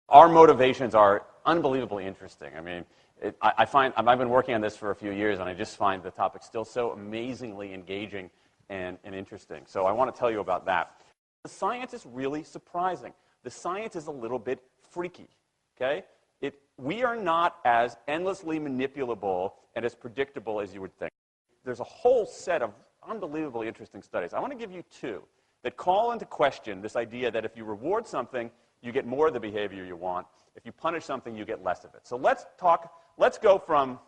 Our motivations are unbelievably interesting. I mean, I've been working on this for a few years, and I just find the topic still so amazingly engaging and interesting. So I want to tell you about that. The science is really surprising. The science is a little bit freaky, okay? We are not as endlessly manipulable and as predictable as you would think. There's a whole set of unbelievably interesting studies. I want to give you two that call into question this idea that if you reward something, you get more of the behavior you want. If you punish something, you get less of it. So let's go from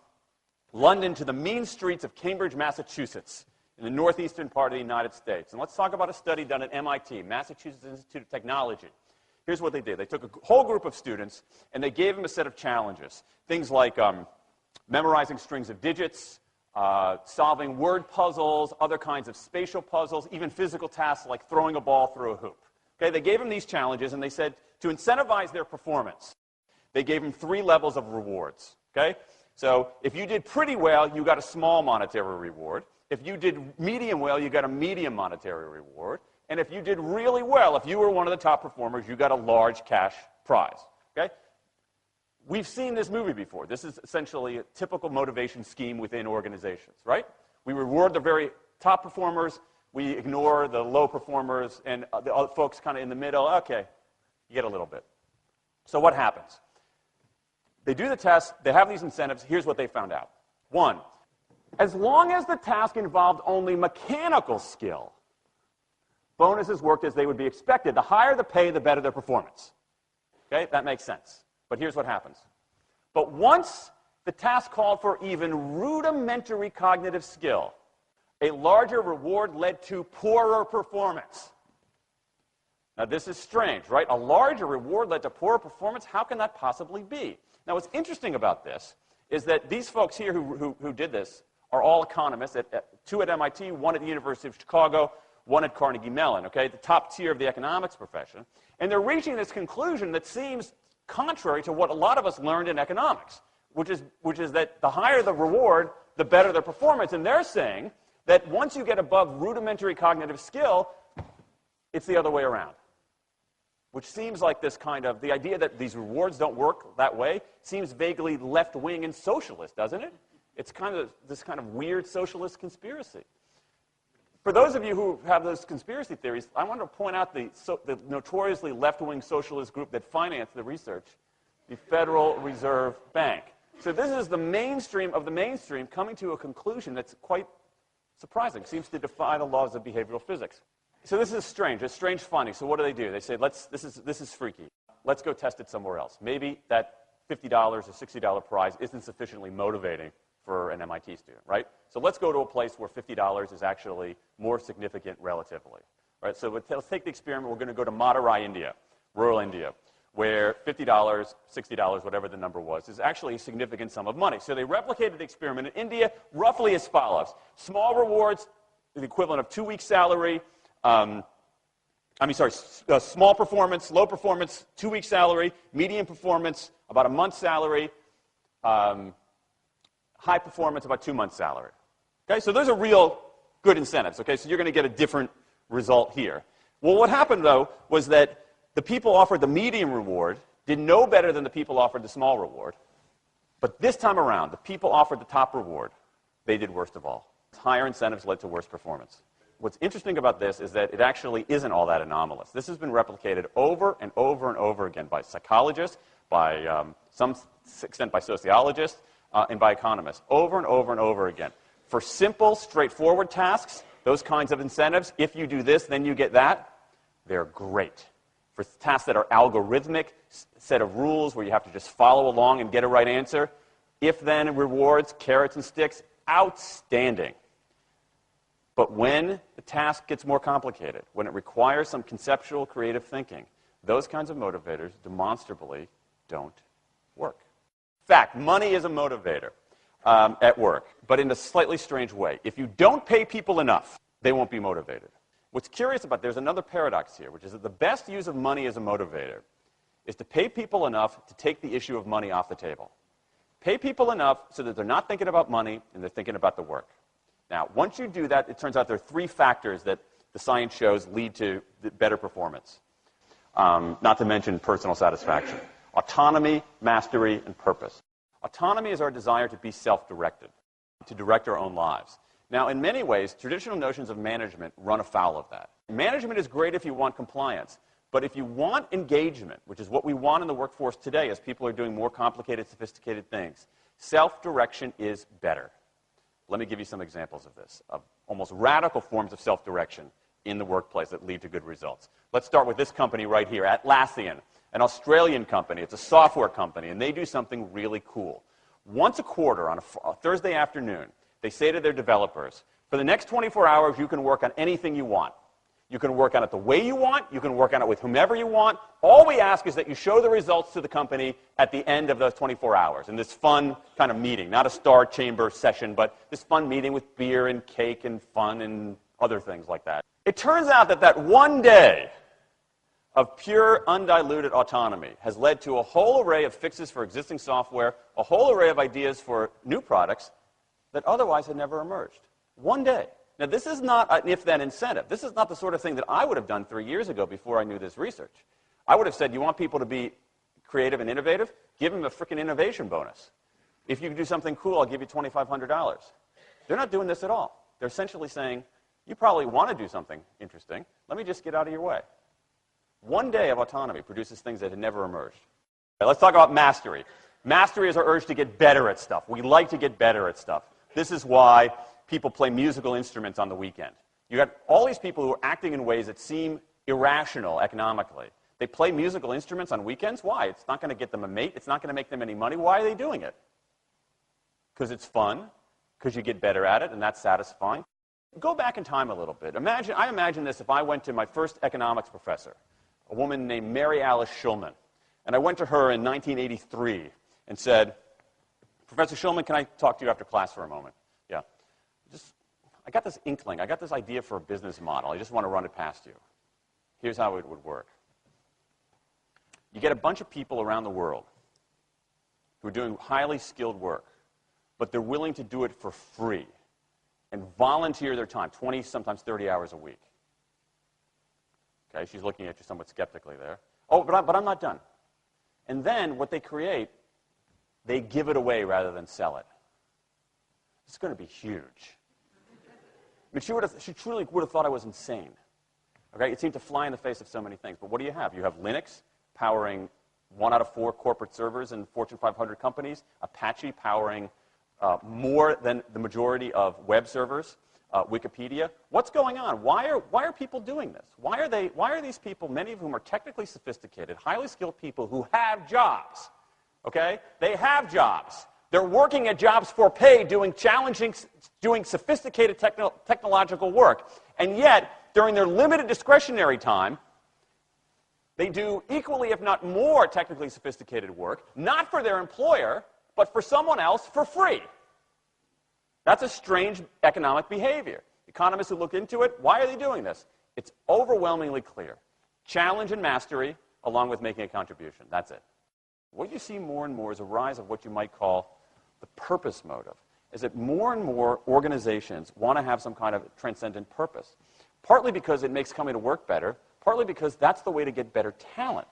London to the mean streets of Cambridge, Massachusetts, in the northeastern part of the United States. And let's talk about a study done at MIT, Massachusetts Institute of Technology. Here's what they did. They took a whole group of students, and they gave them a set of challenges. Things like memorizing strings of digits, solving word puzzles, other kinds of spatial puzzles, even physical tasks like throwing a ball through a hoop. Okay, they gave them these challenges, and they said to incentivize their performance, they gave them 3 levels of rewards. Okay? So if you did pretty well, you got a small monetary reward. If you did medium well, you got a medium monetary reward. And if you did really well, if you were one of the top performers, you got a large cash prize. Okay? We've seen this movie before. This is essentially a typical motivation scheme within organizations, right? We reward the very top performers, we ignore the low performers, and the other folks kind of in the middle. Okay, you get a little bit. So what happens? They do the test, they have these incentives. Here's what they found out. 1, as long as the task involved only mechanical skill, bonuses worked as they would be expected. The higher the pay, the better their performance. Okay, that makes sense. But here's what happens. But once the task called for even rudimentary cognitive skill, a larger reward led to poorer performance. Now, this is strange, right? A larger reward led to poorer performance? How can that possibly be? Now, what's interesting about this is that these folks here who did this are all economists, 2 at MIT, 1 at the University of Chicago, 1 at Carnegie Mellon, okay, the top tier of the economics profession. And they're reaching this conclusion that seems contrary to what a lot of us learned in economics, which is that the higher the reward, the better the performance. And they're saying that once you get above rudimentary cognitive skill, it's the other way around. Which seems like this kind of, the idea that these rewards don't work that way seems vaguely left-wing and socialist, doesn't it? It's kind of this kind of weird socialist conspiracy. For those of you who have those conspiracy theories, I want to point out the notoriously left-wing socialist group that financed the research, the Federal Reserve Bank. So this is the mainstream of the mainstream coming to a conclusion that's quite surprising. Seems to defy the laws of behavioral physics. So this is strange. It's strange finding. So what do? They say, this is freaky. Let's go test it somewhere else. Maybe that $50 or $60 prize isn't sufficiently motivating for an MIT student, right? So let's go to a place where $50 is actually more significant relatively. Right? So let's take the experiment. We're going to go to Madurai, India, rural India, where $50, $60, whatever the number was, is actually a significant sum of money. So they replicated the experiment in India roughly as follows. Small rewards, the equivalent of 2 weeks' salary. Small performance, low performance, 2 weeks' salary. Medium performance, about a month's salary. High performance, about 2 months' salary. Okay, so those are real good incentives. Okay, so you're going to get a different result here. Well, what happened, though, was that the people offered the medium reward did no better than the people offered the small reward. But this time around, the people offered the top reward. They did worst of all. Higher incentives led to worse performance. What's interesting about this is that it actually isn't all that anomalous. This has been replicated over and over and over again by psychologists, by some extent by sociologists, and by economists, over and over and over again. For simple, straightforward tasks, those kinds of incentives, if you do this, then you get that, they're great. For tasks that are algorithmic, set of rules where you have to just follow along and get a right answer, if-then rewards, carrots and sticks, outstanding. But when the task gets more complicated, when it requires some conceptual, creative thinking, those kinds of motivators demonstrably don't work. In fact, money is a motivator at work, but in a slightly strange way. If you don't pay people enough, they won't be motivated. What's curious about, there's another paradox here, which is that the best use of money as a motivator is to pay people enough to take the issue of money off the table. Pay people enough so that they're not thinking about money and they're thinking about the work. Now, once you do that, it turns out there are 3 factors that the science shows lead to better performance, not to mention personal satisfaction. Autonomy, mastery, and purpose. Autonomy is our desire to be self-directed, to direct our own lives. Now, in many ways, traditional notions of management run afoul of that. Management is great if you want compliance, but if you want engagement, which is what we want in the workforce today as people are doing more complicated, sophisticated things, self-direction is better. Let me give you some examples of this, of almost radical forms of self-direction in the workplace that lead to good results. Let's start with this company right here, Atlassian, an Australian company. It's a software company, and they do something really cool. Once a quarter, on a Thursday afternoon, they say to their developers, for the next 24 hours, you can work on anything you want. You can work on it the way you want. You can work on it with whomever you want. All we ask is that you show the results to the company at the end of those 24 hours in this fun kind of meeting, not a star chamber session, but this fun meeting with beer and cake and fun and other things like that. It turns out that that one day of pure, undiluted autonomy has led to a whole array of fixes for existing software, a whole array of ideas for new products that otherwise had never emerged. One day. Now, this is not an if-then incentive. This is not the sort of thing that I would have done 3 years ago before I knew this research. I would have said, you want people to be creative and innovative? Give them a freaking innovation bonus. If you do something cool, I'll give you $2,500. They're not doing this at all. They're essentially saying, you probably want to do something interesting. Let me just get out of your way. One day of autonomy produces things that had never emerged. Now, let's talk about mastery. Mastery is our urge to get better at stuff. We like to get better at stuff. This is why people play musical instruments on the weekend. You got all these people who are acting in ways that seem irrational economically. They play musical instruments on weekends. Why? It's not going to get them a mate. It's not going to make them any money. Why are they doing it? Because it's fun, because you get better at it, and that's satisfying. Go back in time a little bit. I imagine this if I went to my first economics professor, a woman named Mary Alice Schulman, and I went to her in 1983 and said, Professor Schulman, can I talk to you after class for a moment? Yeah. I got this inkling. I got this idea for a business model. I just want to run it past you. Here's how it would work. You get a bunch of people around the world who are doing highly skilled work, but they're willing to do it for free and volunteer their time, 20, sometimes 30 hours a week. Okay, she's looking at you somewhat skeptically there. Oh, but I'm not done. And then what they create, they give it away rather than sell it. It's going to be huge. I mean, she truly would have thought I was insane. Okay? It seemed to fly in the face of so many things. But what do you have? You have Linux powering 1 out of 4 corporate servers in Fortune 500 companies, Apache powering more than the majority of web servers, Wikipedia. What's going on? Why are people doing this? Why are these people, many of whom are technically sophisticated, highly skilled people who have jobs? Okay? They have jobs. They're working at jobs for pay, doing sophisticated technological work. And yet, during their limited discretionary time, they do equally, if not more, technically sophisticated work, not for their employer, but for someone else for free. That's a strange economic behavior. Economists who look into it, why are they doing this? It's overwhelmingly clear. Challenge and mastery, along with making a contribution. That's it. What you see more and more is a rise of what you might call the purpose motive, is that more and more organizations want to have some kind of transcendent purpose, partly because it makes coming to work better, partly because that's the way to get better talent.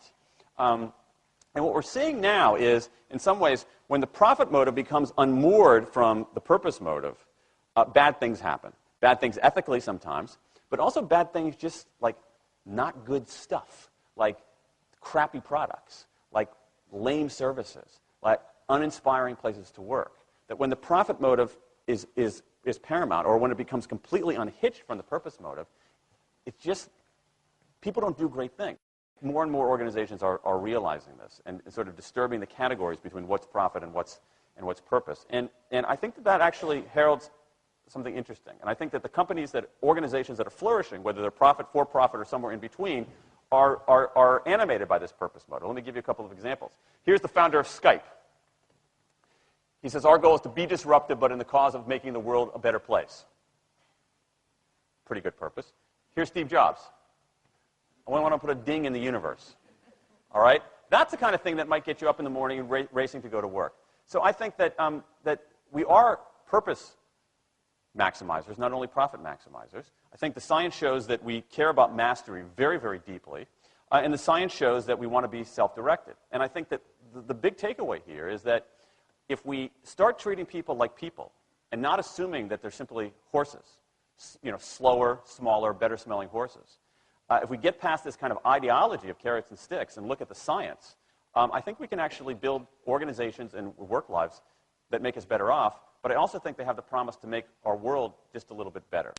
And what we're seeing now is, in some ways, when the profit motive becomes unmoored from the purpose motive, bad things happen. Bad things ethically sometimes, but also bad things just like not good stuff, like crappy products, like lame services, like uninspiring places to work. That when the profit motive is paramount, or when it becomes completely unhitched from the purpose motive, it's just, people don't do great things. More and more organizations are realizing this and sort of disturbing the categories between what's profit and what's purpose. And I think that actually heralds something interesting. And I think that the organizations that are flourishing, whether they're profit, for profit, or somewhere in between, are animated by this purpose motive. Let me give you a couple of examples. Here's the founder of Skype. He says, our goal is to be disruptive, but in the cause of making the world a better place. Pretty good purpose. Here's Steve Jobs. I want to put a ding in the universe. All right? That's the kind of thing that might get you up in the morning and racing to go to work. So I think that, that we are purpose maximizers, not only profit maximizers. I think the science shows that we care about mastery very, very deeply. And the science shows that we want to be self-directed. And I think that the big takeaway here is that if we start treating people like people and not assuming that they're simply horses, slower, smaller, better-smelling horses, if we get past this kind of ideology of carrots and sticks and look at the science, I think we can actually build organizations and work lives that make us better off, but I also think they have the promise to make our world just a little bit better.